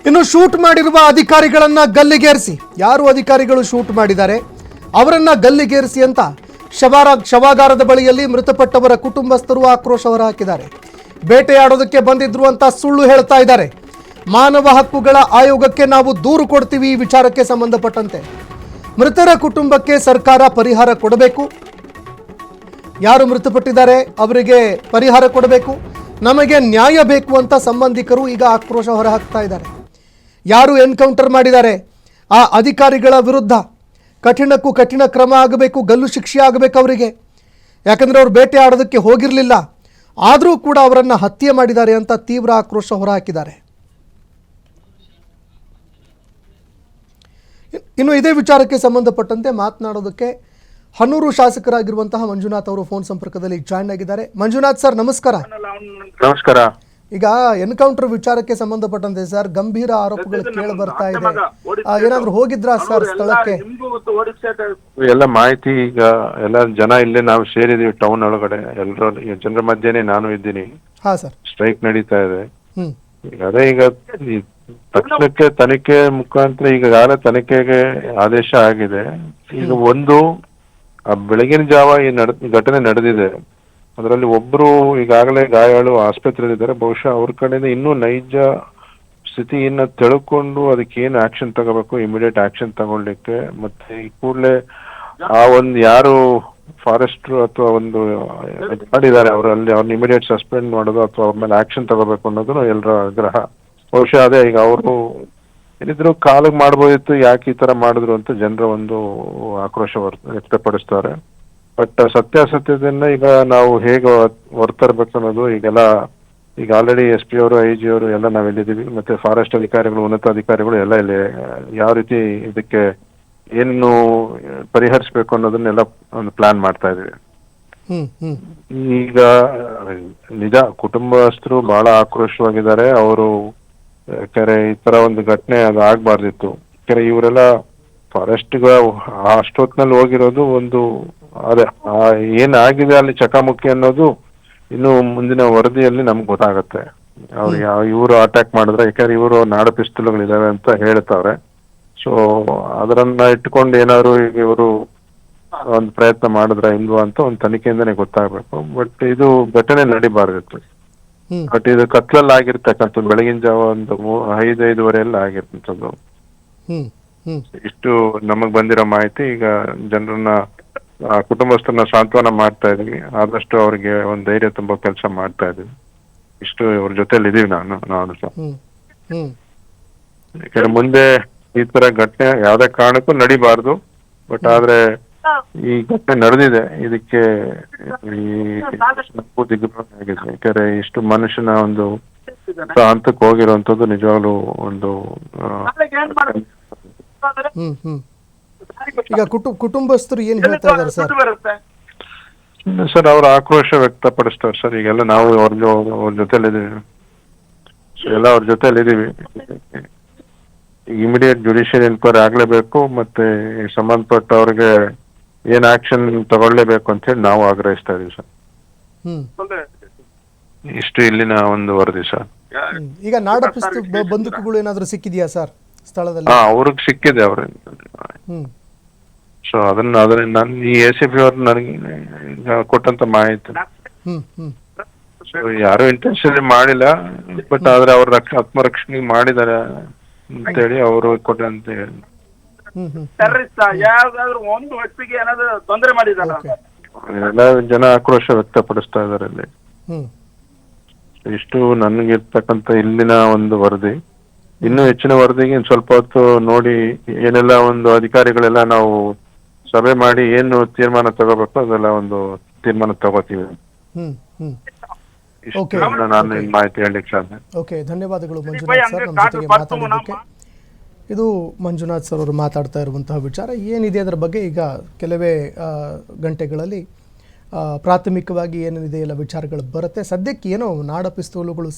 ಇನ್ನು ಶೂಟ್ ಮಾಡಿರುವ ಅಧಿಕಾರಿಗಳನ್ನ ಗಲ್ಲಿಗೇರಿಸಿ, ಯಾರು ಅಧಿಕಾರಿಗಳು ಶೂಟ್ ಮಾಡಿದ್ದಾರೆ ಅವರನ್ನ ಗಲ್ಲಿಗೇರಿಸಿ ಅಂತ ಶವಾಗಾರದ ಬಳಿಯಲ್ಲಿ ಮೃತಪಟ್ಟವರ ಕುಟುಂಬಸ್ಥರು ಆಕ್ರೋಶ ಹೊರಹಾಕಿದ್ದಾರೆ. ಬೇಟೆಯಾಡೋದಕ್ಕೆ ಬಂದಿದ್ರು ಅಂತ ಸುಳ್ಳು ಹೇಳ್ತಾ ಇದ್ದಾರೆ. ಮಾನವ ಹಕ್ಕುಗಳ ಆಯೋಗಕ್ಕೆ ನಾವು ದೂರು ಕೊಡ್ತೀವಿ ಈ ವಿಚಾರಕ್ಕೆ ಸಂಬಂಧಪಟ್ಟಂತೆ. ಮೃತರ ಕುಟುಂಬಕ್ಕೆ ಸರ್ಕಾರ ಪರಿಹಾರ ಕೊಡಬೇಕು. ಯಾರು ಮೃತಪಟ್ಟಿದ್ದಾರೆ ಅವರಿಗೆ ಪರಿಹಾರ ಕೊಡಬೇಕು, ನಮಗೆ ನ್ಯಾಯ ಬೇಕು ಅಂತ ಸಂಬಂಧಿಕರು ಈಗ ಆಕ್ರೋಶ ಹೊರಹಾಕ್ತಾ ಇದ್ದಾರೆ. ಯಾರು ಎನ್ಕೌಂಟರ್ ಮಾಡಿದ್ದಾರೆ ಆ ಅಧಿಕಾರಿಗಳ ವಿರುದ್ಧ ಕಠಿಣಕ್ಕೂ ಕಠಿಣ ಕ್ರಮ ಆಗಬೇಕು, ಗಲ್ಲು ಶಿಕ್ಷೆ ಆಗಬೇಕು ಅವರಿಗೆ. ಯಾಕಂದರೆ ಅವರು ಬೇಟೆ ಆಡೋದಕ್ಕೆ ಹೋಗಿರಲಿಲ್ಲ, ಆದರೂ ಕೂಡ ಅವರನ್ನು ಹತ್ಯೆ ಮಾಡಿದ್ದಾರೆ ಅಂತ ತೀವ್ರ ಆಕ್ರೋಶ ಹೊರಹಾಕಿದ್ದಾರೆ. ಇನ್ನು ಇದೇ ವಿಚಾರಕ್ಕೆ ಸಂಬಂಧಪಟ್ಟಂತೆ ಮಾತನಾಡೋದಕ್ಕೆ ಹನೂರು ಶಾಸಕರಾಗಿರುವಂತಹ ಮಂಜುನಾಥ್ ಅವರು ಫೋನ್ ಸಂಪರ್ಕದಲ್ಲಿ ಜಾಯ್ನ್ ಆಗಿದ್ದಾರೆ. ಮಂಜುನಾಥ್ ಸರ್, ನಮಸ್ಕಾರ. ನಮಸ್ಕಾರ. ಈಗ ಎನ್ಕೌಂಟರ್ ವಿಚಾರಕ್ಕೆ ಸಂಬಂಧಪಟ್ಟಂತೆ ಸರ್ ಗಂಭೀರ ಆರೋಪಗಳು ಕೇಳಿ ಬರ್ತಾ ಇದೆ. ಏನಾದ್ರೂ ಹೋಗಿದ್ರಾ ಸರ್ ಸ್ಥಳಕ್ಕೆ? ಎಲ್ಲ ಮಾಹಿತಿ ಈಗ ಎಲ್ಲ ಜನ ಇಲ್ಲೇ ನಾವು ಸೇರಿದೀವಿ ಟೌನ್ ಒಳಗಡೆ, ಎಲ್ಲರೂ ಜನರ ಮಧ್ಯೆನೆ ನಾನು ಇದ್ದೀನಿ. ಹಾ ಸರ್. ಸ್ಟ್ರೈಕ್ ನಡೀತಾ ಇದೆ. ಈಗ ಅದೇ ಈಗ ತಕ್ಷಣಕ್ಕೆ ತನಿಖೆ ಮುಖಾಂತರ ಈಗಾಗಲೇ ತನಿಖೆಗೆ ಆದೇಶ ಆಗಿದೆ. ಈಗ ಒಂದು ಬೆಳಗಿನ ಜಾವ ಈ ಘಟನೆ ನಡೆದಿದೆ, ಅದರಲ್ಲಿ ಒಬ್ರು ಈಗಾಗಲೇ ಗಾಯಾಳು ಆಸ್ಪತ್ರೆಯಲ್ಲಿದ್ದಾರೆ. ಬಹುಶಃ ಅವ್ರ ಕಡೆಯಿಂದ ಇನ್ನೂ ನೈಜ ಸ್ಥಿತಿಯನ್ನ ತಿಳ್ಕೊಂಡು ಅದಕ್ಕೆ ಏನು ಆಕ್ಷನ್ ತಗೋಬೇಕು, ಇಮಿಡಿಯೇಟ್ ಆಕ್ಷನ್ ತಗೊಳ್ಲಿಕ್ಕೆ, ಮತ್ತೆ ಈ ಕೂಡಲೇ ಆ ಒಂದು ಯಾರು ಫಾರೆಸ್ಟ್ರು ಅಥವಾ ಒಂದು ಮಾಡಿದ್ದಾರೆ ಅವರಲ್ಲಿ ಅವ್ರನ್ನ ಇಮಿಡಿಯೇಟ್ ಸಸ್ಪೆಂಡ್ ಮಾಡೋದು ಅಥವಾ ಅವ್ರ ಮೇಲೆ ಆಕ್ಷನ್ ತಗೋಬೇಕು ಅನ್ನೋದು ಎಲ್ಲರ ಆಗ್ರಹ. ಬಹುಶಃ ಅದೇ ಈಗ ಅವರು ಏನಿದ್ರು ಕಾಲಿಗೆ ಮಾಡ್ಬೋದಿತ್ತು, ಯಾಕೆ ಈ ತರ ಮಾಡಿದ್ರು ಅಂತ ಜನರ ಒಂದು ಆಕ್ರೋಶ ವ್ಯಕ್ತಪಡಿಸ್ತಾರೆ. ಬಟ್ ಸತ್ಯಾಸತ್ಯತೆಯನ್ನ ಈಗ ನಾವು ಹೇಗೆ ಹೊರತರಬೇಕು ಅನ್ನೋದು ಈಗ ಆಲ್ರೆಡಿ SP ಅವರು, IG ಅವರು ಎಲ್ಲ ನಾವೆಲ್ಲಿದ್ದೀವಿ, ಮತ್ತೆ ಫಾರೆಸ್ಟ್ ಅಧಿಕಾರಿಗಳು, ಉನ್ನತ ಅಧಿಕಾರಿಗಳು ಎಲ್ಲ ಇಲ್ಲಿ ಯಾವ ರೀತಿ ಇದಕ್ಕೆ ಏನು ಪರಿಹರಿಸಬೇಕು ಅನ್ನೋದನ್ನೆಲ್ಲ ಒಂದು ಪ್ಲಾನ್ ಮಾಡ್ತಾ ಇದೀವಿ. ಈಗ ನಿಜ ಕುಟುಂಬಸ್ಥರು ಬಹಳ ಆಕ್ರೋಶವಾಗಿದ್ದಾರೆ. ಅವರು ಯಾಕಂದ್ರೆ ಈ ತರ ಒಂದು ಘಟನೆ ಅದು ಆಗ್ಬಾರ್ದಿತ್ತು. ಯಾಕಂದ್ರೆ ಇವರೆಲ್ಲ ಫಾರೆಸ್ಟ್ಗ ಅಷ್ಟೊತ್ನಲ್ಲಿ ಹೋಗಿರೋದು ಒಂದು ಅದೇ ಏನಾಗಿದೆ ಅಲ್ಲಿ ಚಕಾಮುಖಿ ಅನ್ನೋದು ಇನ್ನು ಮುಂದಿನ ವರದಿಯಲ್ಲಿ ನಮ್ಗೆ ಗೊತ್ತಾಗತ್ತೆ. ಅವ್ರು ಇವರು ಅಟ್ಯಾಕ್ ಮಾಡಿದ್ರೆ, ಯಾಕಂದ್ರೆ ಇವರು ನಾಡು ಪಿಸ್ತೂಲ್ಗಳಿದಾವೆ ಅಂತ ಹೇಳ್ತಾವ್ರೆ. ಸೊ ಅದರನ್ನ ಇಟ್ಕೊಂಡು ಏನಾದ್ರು ಈಗ ಇವರು ಒಂದು ಪ್ರಯತ್ನ ಮಾಡಿದ್ರ ಇಲ್ವಾ ಅಂತ ಒಂದು ತನಿಖೆಯಿಂದನೇ ಗೊತ್ತಾಗ್ಬೇಕು. ಬಟ್ ಇದು ಘಟನೆ ನಡಿಬಾರ್ದಿತ್ತು. ಬಟ್ ಇದು ಕತ್ಲಲ್ಲಿ ಆಗಿರ್ತಕ್ಕಂಥದ್ದು ಬೆಳಗಿನ ಜಾವ ಒಂದು 5:05 ಎಲ್ಲ ಆಗಿರ್ತಂಥದ್ದು. ಇಷ್ಟು ನಮಗ್ ಬಂದಿರೋ ಮಾಹಿತಿ. ಈಗ ಜನರನ್ನ ಕುಟುಂಬಸ್ಥರನ್ನ ಸಾಂತ್ವನ ಮಾಡ್ತಾ ಇದೀವಿ, ಆದಷ್ಟು ಅವ್ರಿಗೆ ಒಂದು ಧೈರ್ಯ ತುಂಬಾ ಕೆಲಸ ಮಾಡ್ತಾ ಇದೀವಿ. ಇಷ್ಟು ಅವ್ರ ಜೊತೆಲಿ ಇದೀವಿ ನಾನು ಸಹ. ಯಾಕಂದ್ರೆ ಮುಂದೆ ಈ ತರ ಘಟನೆ ಯಾವ್ದೇ ಕಾರಣಕ್ಕೂ ನಡಿಬಾರ್ದು. ಬಟ್ ಆದ್ರೆ ಈ ಘಟನೆ ನಡೆದಿದೆ, ಇದಕ್ಕೆ ಯಾಕಂದ್ರೆ ಇಷ್ಟು ಮನುಷ್ಯನ ಒಂದು ಹಂತಕ್ಕೆ ಹೋಗಿರುವಂತದ್ದು ನಿಜವಾಗ್ಲೂ ಒಂದು ಈಗ ಕುಟುಂಬಸ್ಥರು ಏನ್ ಹೇಳ್ತಾ ಇದ್ದಾರೆ ಸರ್? ಅವ್ರ ಆಕ್ರೋಶ ವ್ಯಕ್ತಪಡಿಸ್ತಾರೆ ಸರ್. ಈಗೆಲ್ಲ ನಾವು ಅವ್ರ ಜೊತೆಲಿದ್ದೀವಿ, ಎಲ್ಲ ಅವ್ರ ಜೊತೆಲಿದ್ದೀವಿ. ಇಮಿಡಿಯೇಟ್ ಜುಡಿಷಿಯಲ್ ಎನ್ಕ್ವೈರಿ ಆಗ್ಲೇಬೇಕು, ಮತ್ತೆ ಸಂಬಂಧಪಟ್ಟವ್ರಿಗೆ ಏನ್ ಆಕ್ಷನ್ ತಗೊಳ್ಳೇಬೇಕು ಅಂತ ಹೇಳಿ ನಾವು ಆಗ್ರಹಿಸ್ತಾ ಇದೀವಿ ಸರ್. ಇಷ್ಟು ಇಲ್ಲಿನ ಒಂದು ವರದಿ ಸರ್. ಈಗ ನಾಡಪಿಸ್ತು ಬಂದೂಕುಗಳು ಏನಾದ್ರು ಸಿಕ್ಕಿದೆಯಾ ಸರ್ ಸ್ಥಳದಲ್ಲಿ? ಅವ್ರಿಗೆ ಸಿಕ್ಕಿದೆ ಸೊ ಅದನ್ನ ನನ್ ಈ ACP ಅವ್ರು ನನಗೆ ಕೊಟ್ಟಂತ ಮಾಹಿತಿ. ಯಾರು ಇಂಟೆನ್ಷನ್ ಮಾಡಿಲ್ಲ, ಬಟ್ ಆದ್ರೆ ಅವ್ರ ಆತ್ಮರಕ್ಷಣೆ ಮಾಡಿದಾರೆ ಅಂತೇಳಿ ಅವರು ಕೊಟ್ಟಂತ ಹೇಳಿ ಎಲ್ಲ ಜನ ಆಕ್ರೋಶ ವ್ಯಕ್ತಪಡಿಸ್ತಾ ಇದಾರೆ ಇಲ್ಲಿ. ಇಷ್ಟು ನನಗಿರ್ತಕ್ಕಂಥ ಇಲ್ಲಿನ ಒಂದು ವರದಿ. ಇನ್ನೂ ಹೆಚ್ಚಿನ ವರದಿಗೆ ಸ್ವಲ್ಪ ಹೊತ್ತು ನೋಡಿ ಏನೆಲ್ಲ ಒಂದು ಅಧಿಕಾರಿಗಳೆಲ್ಲ ನಾವು ಸಭೆ ಮಾಡಿ ಏನು ತೀರ್ಮಾನ ತಗೋಬೇಕು ಅದೆಲ್ಲ ಒಂದು ತೀರ್ಮಾನ ತಗೋತೀವಿ. ನಾನು ಮಾಹಿತಿ ಹೇಳಲಿಕ್ಕೆ ಸಾಧ್ಯ. ಓಕೆ, ಧನ್ಯವಾದಗಳು ಮಂಜುನಾಥ್ ಸರ್ ನಮ್ಮ ಜೊತೆಗೆ ಮಾತಾಡೋದಕ್ಕೆ. ಇದು ಮಂಜುನಾಥ್ ಸರ್ ಅವರು ಮಾತಾಡ್ತಾ ಇರುವಂತಹ ವಿಚಾರ ಏನಿದೆ ಅದರ ಬಗ್ಗೆ ಈಗ ಕೆಲವೇ ಗಂಟೆಗಳಲ್ಲಿ ಪ್ರಾಥಮಿಕವಾಗಿ ಏನಿದೆ ಎಲ್ಲ ವಿಚಾರಗಳು ಬರುತ್ತೆ. ಸದ್ಯಕ್ಕೆ ಏನೋ ನಾಡ ಪಿಸ್ತೂಲುಗಳು